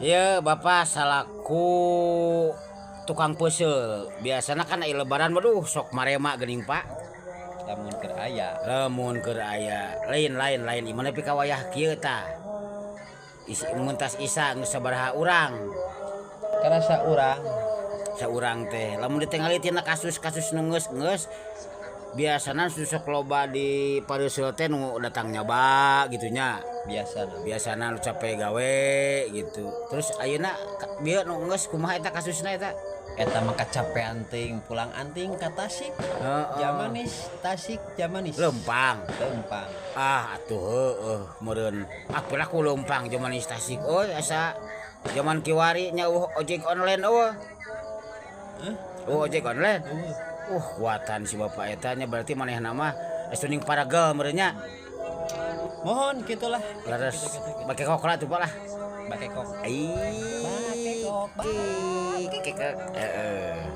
Iya Bapak salaku tukang pesel. Biasanya kan aya lebaran waduh sok marema geuning Pak. Lamun keur aya. Lamun keur aya lain imana pi ka wayah kieu tah. Isi muntas isa geus sabaraha urang. Karasa urang. Saurang teh lamun ditinggali tina kasus-kasus nu geus biasana susuk loba di pareuseuh teh nu datang nyoba gitu nya. Biasana nu capek gawe gitu. Terus ayeuna bieu nu geus kumaha eta kasusna eta? Eta mah kacapean ting pulang anting ka Tasik. Jamanis Tasik jamanis. Lempang. Lempang. Atuh heueuh meureun. Akhirna ku lempang jamanis Tasik euy asa zaman kiwari nya ojek online eueuh. Ojek online. Kuatan si bapak eta nya berarti manehna mah suning paragel meureun nya. Mohon gitulah. Laras bake kokla tuh Pak lah. Bake kok. Bake kok. Heeh.